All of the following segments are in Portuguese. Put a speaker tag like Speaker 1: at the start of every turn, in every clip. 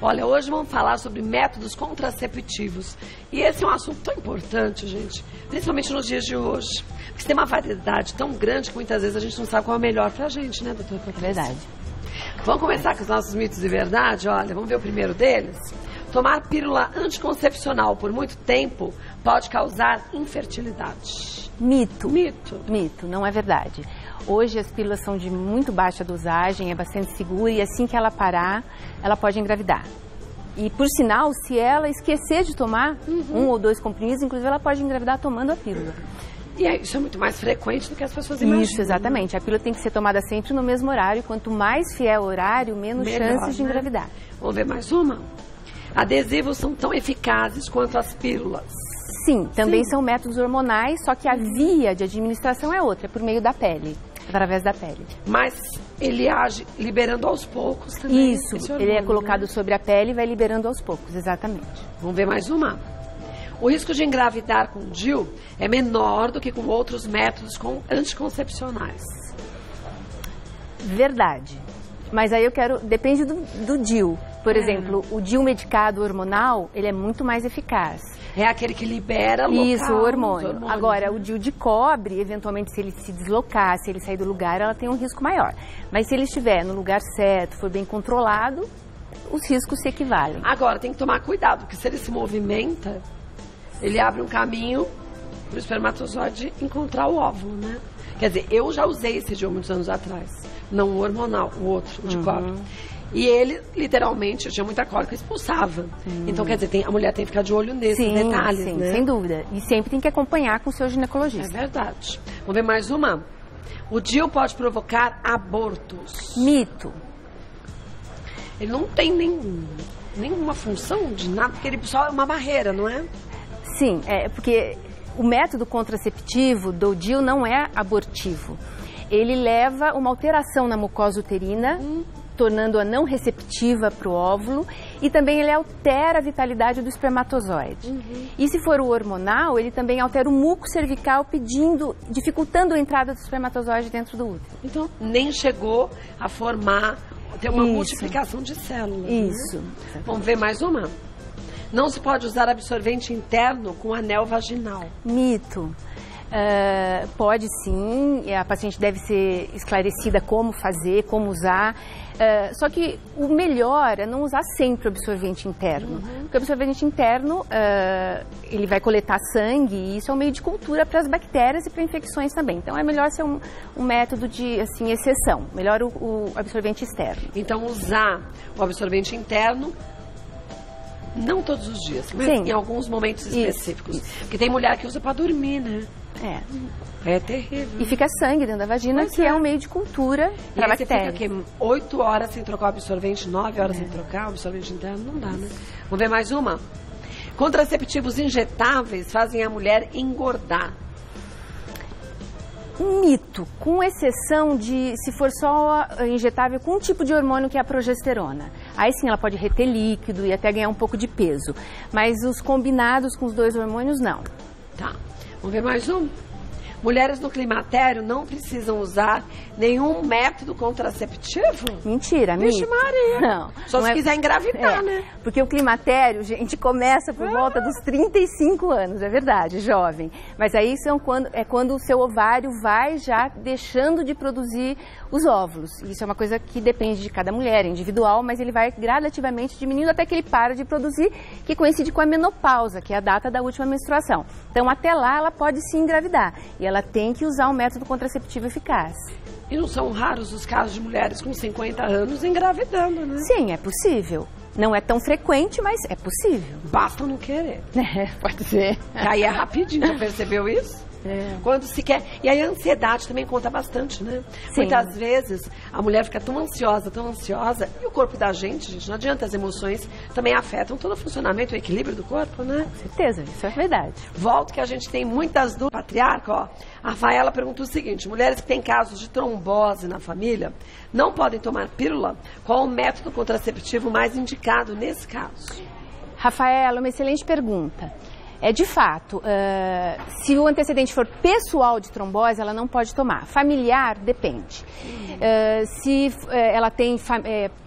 Speaker 1: Olha, hoje vamos falar sobre métodos contraceptivos. E esse é um assunto tão importante, gente, principalmente nos dias de hoje. Porque tem uma variedade tão grande que muitas vezes a gente não sabe qual é o melhor pra gente, né, doutora Patrícia?
Speaker 2: Verdade.
Speaker 1: Vamos começar com os nossos mitos de verdade? Olha, vamos ver o primeiro deles. Tomar pílula anticoncepcional por muito tempo pode causar infertilidade.
Speaker 2: Mito.
Speaker 1: Mito.
Speaker 2: Mito, não é verdade. Hoje as pílulas são de muito baixa dosagem, é bastante segura e assim que ela parar, ela pode engravidar. E por sinal, se ela esquecer de tomar 1 ou 2 comprimidos, inclusive ela pode engravidar tomando a pílula.
Speaker 1: E isso é muito mais frequente do que as pessoas imaginam.
Speaker 2: Isso, exatamente. A pílula tem que ser tomada sempre no mesmo horário. Quanto mais fiel o horário, menos
Speaker 1: Melhor,
Speaker 2: chances de
Speaker 1: né?
Speaker 2: engravidar.
Speaker 1: Vamos ver mais uma? Adesivos são tão eficazes quanto as pílulas.
Speaker 2: Sim, também são métodos hormonais, só que a via de administração é outra, é por meio da pele, através da pele.
Speaker 1: Mas ele age liberando aos poucos também.
Speaker 2: Isso,
Speaker 1: esse
Speaker 2: ele
Speaker 1: hormônio,
Speaker 2: é colocado
Speaker 1: né?
Speaker 2: sobre a pele e vai liberando aos poucos, exatamente.
Speaker 1: Vamos ver mais uma? O risco de engravidar com DIU é menor do que com outros métodos anticoncepcionais.
Speaker 2: Verdade. Mas aí eu quero... Depende do DIU. Por exemplo, o DIU medicado hormonal, ele é muito mais eficaz.
Speaker 1: É aquele que libera local,
Speaker 2: Isso, o hormônio.
Speaker 1: hormônios,
Speaker 2: Agora,
Speaker 1: né?
Speaker 2: o DIU de cobre, eventualmente, se ele se deslocar, se ele sair do lugar, ela tem um risco maior. Mas se ele estiver no lugar certo, for bem controlado, os riscos se equivalem.
Speaker 1: Agora, tem que tomar cuidado, porque se ele se movimenta, ele abre um caminho para o espermatozoide encontrar o óvulo, né? Quer dizer, eu já usei esse DIU muitos anos atrás. Não o hormonal, o outro, o de cobre. E ele, literalmente, eu tinha muita cólica e expulsava. Então, quer dizer, a mulher tem que ficar de olho nesses detalhes,
Speaker 2: sim,
Speaker 1: né?
Speaker 2: sem dúvida. E sempre tem que acompanhar com o seu
Speaker 1: É
Speaker 2: ginecologista.
Speaker 1: verdade. Vamos ver mais uma? O DIU pode provocar abortos.
Speaker 2: Mito.
Speaker 1: Ele não tem nenhuma função de nada, porque ele só é uma barreira, não é?
Speaker 2: Sim, porque o método contraceptivo do DIU não é abortivo. Ele leva uma alteração na mucosa uterina, tornando-a não receptiva para o óvulo, e também ele altera a vitalidade do espermatozoide. E se for o hormonal, ele também altera o muco cervical, dificultando a entrada do espermatozoide dentro do útero.
Speaker 1: Então, nem chegou a formar, ter uma multiplicação de células.
Speaker 2: Isso.
Speaker 1: Né? Vamos ver mais uma? Não se pode usar absorvente interno com anel vaginal.
Speaker 2: Mito. Pode sim, a paciente deve ser esclarecida como fazer, como usar. Só que o melhor é não usar sempre o absorvente interno. Porque o absorvente interno, ele vai coletar sangue e isso é um meio de cultura para as bactérias e para infecções também. Então é melhor ser um método de assim, exceção, melhor o absorvente externo.
Speaker 1: Então usar o absorvente interno não todos os dias, mas
Speaker 2: Sim.
Speaker 1: em alguns momentos específicos. Porque tem mulher que usa para dormir, né? É terrível.
Speaker 2: E fica sangue dentro da vagina,
Speaker 1: Pois
Speaker 2: que é um meio de cultura para
Speaker 1: Você fica
Speaker 2: bactérias.
Speaker 1: aqui 8 horas sem trocar o absorvente, 9 horas sem trocar o absorvente interno, não dá, né? Vamos ver mais uma? Contraceptivos injetáveis fazem a mulher engordar.
Speaker 2: Mito, com exceção de se for só injetável com um tipo de hormônio que é a progesterona. Aí sim ela pode reter líquido e até ganhar um pouco de peso. Mas os combinados com os 2 hormônios, não.
Speaker 1: Tá. Vamos ver mais um? Mulheres no climatério não precisam usar nenhum método contraceptivo?
Speaker 2: Mentira,
Speaker 1: Vixe
Speaker 2: mito.
Speaker 1: Maria.
Speaker 2: Não.
Speaker 1: Só
Speaker 2: não
Speaker 1: se quiser engravidar, né?
Speaker 2: Porque o climatério, gente, começa por volta dos 35 anos, é verdade, jovem. Mas aí quando o seu ovário vai já deixando de produzir os óvulos. Isso é uma coisa que depende de cada mulher, é individual, mas ele vai gradativamente diminuindo até que ele para de produzir, que coincide com a menopausa, que é a data da última menstruação. Então, até lá, ela pode se engravidar. E ela tem que usar um método contraceptivo eficaz.
Speaker 1: E não são raros os casos de mulheres com 50 anos engravidando, né?
Speaker 2: Sim, é possível. Não é tão frequente, mas é possível.
Speaker 1: Basta não querer.
Speaker 2: Pode ser.
Speaker 1: Aí é rapidinho, já percebeu isso? Quando se quer. E aí a ansiedade também conta bastante, né?
Speaker 2: Sim.
Speaker 1: Muitas vezes a mulher fica tão ansiosa, e o corpo da gente, não adianta, as emoções também afetam todo o funcionamento, o equilíbrio do corpo, né?
Speaker 2: Com certeza, isso é verdade.
Speaker 1: Volto que a gente tem muitas dúvidas. Patriarca, ó. A Rafaela pergunta o seguinte: mulheres que têm casos de trombose na família não podem tomar pílula? Qual o método contraceptivo mais indicado nesse caso?
Speaker 2: Rafaela, uma excelente pergunta. De fato, se o antecedente for pessoal de trombose, ela não pode tomar. Familiar, depende. Se ela tem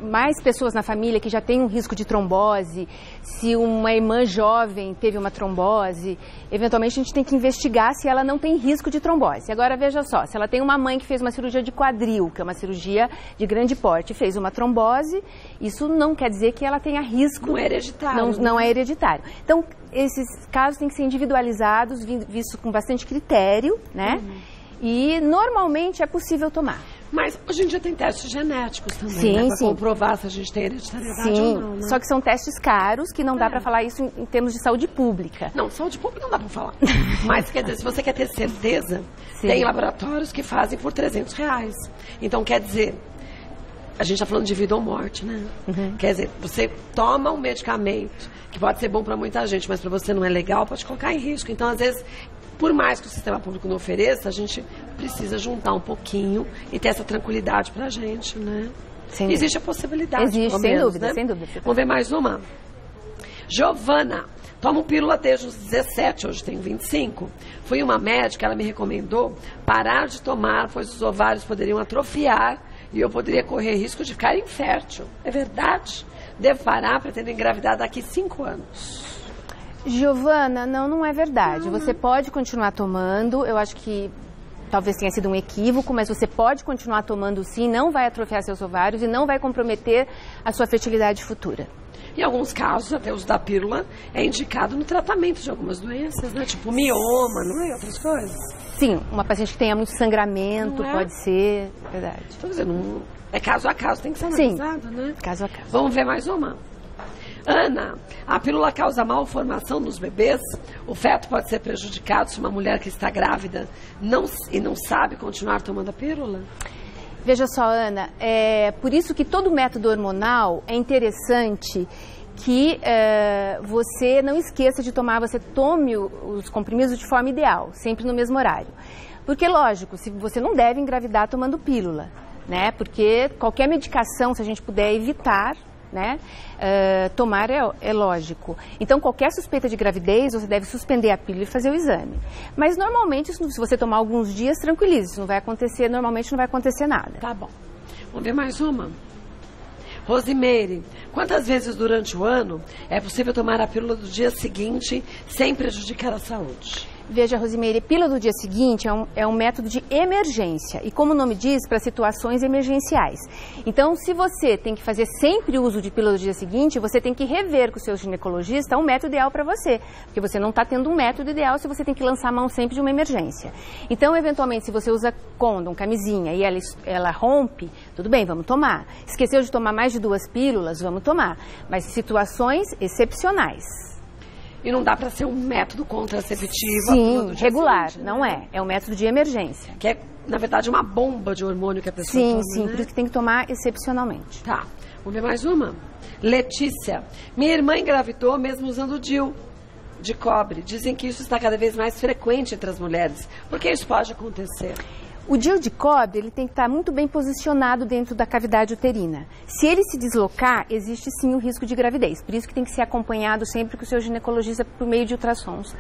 Speaker 2: mais pessoas na família que já tem um risco de trombose, se uma irmã jovem teve uma trombose, eventualmente a gente tem que investigar se ela não tem risco de trombose. Agora, veja só, se ela tem uma mãe que fez uma cirurgia de quadril, que é uma cirurgia de grande porte, e fez uma trombose, isso não quer dizer que ela tenha risco.
Speaker 1: Não é hereditário.
Speaker 2: Não é hereditário. Então, esses casos têm que ser individualizados, vistos com bastante critério, né? E normalmente é possível tomar.
Speaker 1: Mas hoje em dia tem testes genéticos também,
Speaker 2: sim,
Speaker 1: né? Para
Speaker 2: sim.
Speaker 1: comprovar se a gente tem hereditariedade ou não, né?
Speaker 2: Só que são testes caros, que não dá para falar isso em termos de saúde pública.
Speaker 1: Não, saúde pública não dá para falar. Mas, quer dizer, se você quer ter certeza, tem laboratórios que fazem por R$300. Então, quer dizer, a gente está falando de vida ou morte, né? Quer dizer, você toma um medicamento que pode ser bom para muita gente, mas para você não é legal, pode colocar em risco. Então, às vezes, por mais que o sistema público não ofereça, a gente precisa juntar um pouquinho e ter essa tranquilidade pra gente, né? Existe a possibilidade.
Speaker 2: Existe, sem
Speaker 1: menos,
Speaker 2: dúvida,
Speaker 1: né?
Speaker 2: sem dúvida.
Speaker 1: Vamos ver mais uma. Giovana, tomo pílula desde os 17, hoje tenho 25. Fui uma médica, ela me recomendou parar de tomar, pois os ovários poderiam atrofiar e eu poderia correr risco de ficar infértil. É verdade? Devo parar, pretendo engravidar daqui 5 anos.
Speaker 2: Giovana, não é verdade. Você pode continuar tomando, eu acho que talvez tenha sido um equívoco, mas você pode continuar tomando sim, não vai atrofiar seus ovários e não vai comprometer a sua fertilidade futura.
Speaker 1: Em alguns casos, até o uso da pílula é indicado no tratamento de algumas doenças, né? Tipo mioma, não é? Outras coisas.
Speaker 2: Sim, uma paciente que tenha muito sangramento, pode ser, verdade.
Speaker 1: Estou dizendo, é caso a caso, tem que ser analisado, né?
Speaker 2: Caso a caso.
Speaker 1: Vamos ver mais uma. Ana, a pílula causa malformação nos bebês? O feto pode ser prejudicado se uma mulher que está grávida e não sabe continuar tomando a pílula?
Speaker 2: Veja só, Ana, por isso que todo método hormonal é interessante que você não esqueça de tomar, você tome os comprimidos de forma ideal, sempre no mesmo horário. Porque, lógico, você não deve engravidar tomando pílula, né? Porque qualquer medicação, se a gente puder evitar, né? Tomar é lógico. Então, qualquer suspeita de gravidez, você deve suspender a pílula e fazer o exame. Mas, normalmente, se você tomar alguns dias, tranquilize. Isso não vai acontecer, normalmente não vai acontecer nada.
Speaker 1: Tá bom. Vamos ver mais uma. Rosimeire, quantas vezes durante o ano é possível tomar a pílula do dia seguinte sem prejudicar a saúde?
Speaker 2: Veja, Rosimeire, pílula do dia seguinte é um método de emergência e, como o nome diz, para situações emergenciais. Então, se você tem que fazer sempre uso de pílula do dia seguinte, você tem que rever com o seu ginecologista um método ideal para você, porque você não está tendo um método ideal se você tem que lançar a mão sempre de uma emergência. Então, eventualmente, se você usa condom, camisinha e ela rompe, tudo bem, vamos tomar. Esqueceu de tomar mais de 2 pílulas, vamos tomar. Mas situações excepcionais.
Speaker 1: E não dá para ser um método contraceptivo.
Speaker 2: Sim, regular, seguinte, não é. É um método de emergência.
Speaker 1: Que é, na verdade, uma bomba de hormônio que a pessoa toma,
Speaker 2: sim,
Speaker 1: né?
Speaker 2: Por isso que tem que tomar excepcionalmente.
Speaker 1: Tá, vamos ver mais uma. Letícia, minha irmã engravidou mesmo usando o DIU de cobre. Dizem que isso está cada vez mais frequente entre as mulheres. Por que isso pode acontecer?
Speaker 2: O DIU de cobre, ele tem que estar muito bem posicionado dentro da cavidade uterina. Se ele se deslocar, existe sim o risco de gravidez. Por isso que tem que ser acompanhado sempre com o seu ginecologista por meio de ultrassons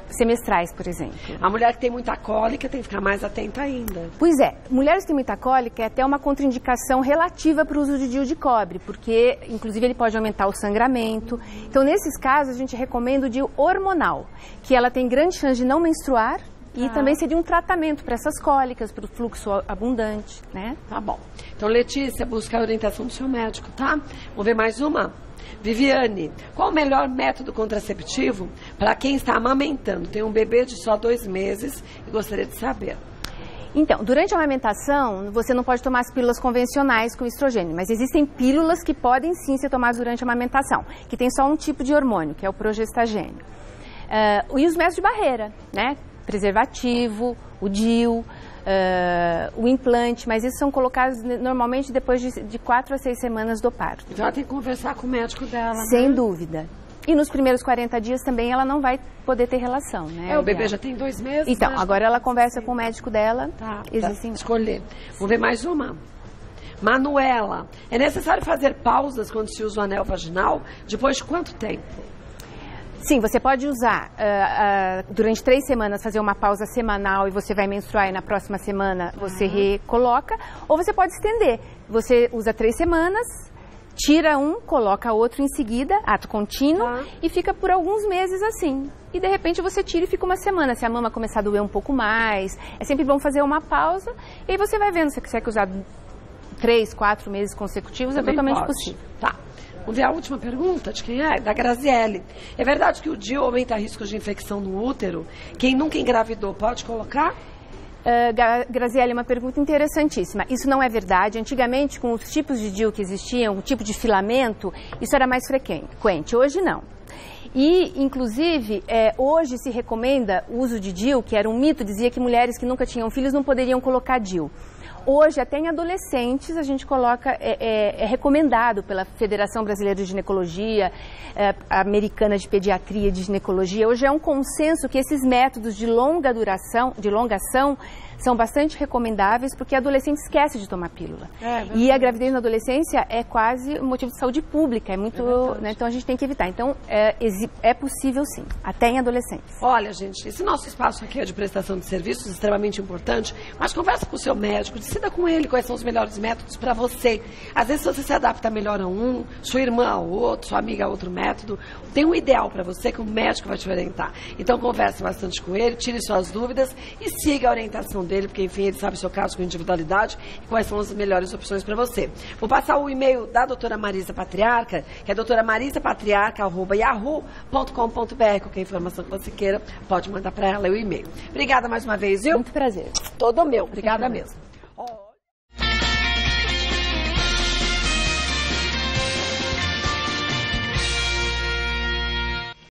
Speaker 2: semestrais, por exemplo.
Speaker 1: A mulher que tem muita cólica tem que ficar mais atenta ainda.
Speaker 2: Pois é, mulheres que têm muita cólica é até uma contraindicação relativa para o uso de DIU de cobre, porque inclusive ele pode aumentar o sangramento. Então, nesses casos, a gente recomenda o DIU hormonal, que ela tem grande chance de não menstruar. E também seria um tratamento para essas cólicas, para o fluxo abundante, né?
Speaker 1: Tá bom. Então, Letícia, busca a orientação do seu médico, tá? Vamos ver mais uma? Viviane, qual o melhor método contraceptivo para quem está amamentando? Tem um bebê de só 2 meses e gostaria de saber.
Speaker 2: Então, durante a amamentação, você não pode tomar as pílulas convencionais com estrogênio, mas existem pílulas que podem sim ser tomadas durante a amamentação, que tem só um tipo de hormônio, que é o progestagênio. E os métodos de barreira, né? Preservativo, o DIU, o implante, mas esses são colocados normalmente depois de 4 a 6 semanas do parto.
Speaker 1: Então ela tem que conversar com o médico dela,
Speaker 2: sem dúvida. E nos primeiros 40 dias também ela não vai poder ter relação, né?
Speaker 1: O bebê já tem 2 meses.
Speaker 2: Então,
Speaker 1: né?
Speaker 2: agora ela conversa com o médico dela.
Speaker 1: Existem escolher. Vamos ver mais uma. Manuela, é necessário fazer pausas quando se usa o anel vaginal? Depois de quanto tempo?
Speaker 2: Sim, você pode usar durante 3 semanas, fazer uma pausa semanal e você vai menstruar e na próxima semana você recoloca, ou você pode estender. Você usa 3 semanas, tira um, coloca outro em seguida, ato contínuo, e fica por alguns meses assim. E de repente você tira e fica uma semana. Se a mama começar a doer um pouco mais, é sempre bom fazer uma pausa e aí você vai vendo. Se você quiser usar 3, 4 meses consecutivos, também é totalmente possível.
Speaker 1: Tá. Vamos ver a última pergunta de quem é? Da Graziele. É verdade que o DIU aumenta riscos de infecção no útero? Quem nunca engravidou pode colocar?
Speaker 2: Graziele, uma pergunta interessantíssima. Isso não é verdade. Antigamente, com os tipos de DIU que existiam, o tipo de filamento, isso era mais frequente. Hoje, não. E, inclusive, hoje se recomenda o uso de DIU, que era um mito, dizia que mulheres que nunca tinham filhos não poderiam colocar DIU. Hoje, até em adolescentes, a gente coloca, é recomendado pela Federação Brasileira de Ginecologia, Americana de Pediatria e de Ginecologia. Hoje é um consenso que esses métodos de longa duração, de longa ação, são bastante recomendáveis porque a adolescente esquece de tomar pílula. E a gravidez na adolescência é quase um motivo de saúde pública, é muito, né, então a gente tem que evitar. Então, é possível sim, até em adolescentes.
Speaker 1: Olha, gente, esse nosso espaço aqui é de prestação de serviços, extremamente importante, mas conversa com o seu médico, decida com ele quais são os melhores métodos para você. Às vezes você se adapta melhor a um, sua irmã ao outro, sua amiga a outro método. Tem um ideal para você que o médico vai te orientar. Então, converse bastante com ele, tire suas dúvidas e siga a orientação dele, porque, enfim, ele sabe o seu caso com individualidade e quais são as melhores opções para você. Vou passar o e-mail da doutora Marisa Patriarca, que é doutoramarisapatriarca@yahoo.com.br. Qualquer informação que você queira, pode mandar para ela o e-mail. Obrigada mais uma vez, viu?
Speaker 2: Muito prazer.
Speaker 1: Todo meu. Obrigada mesmo.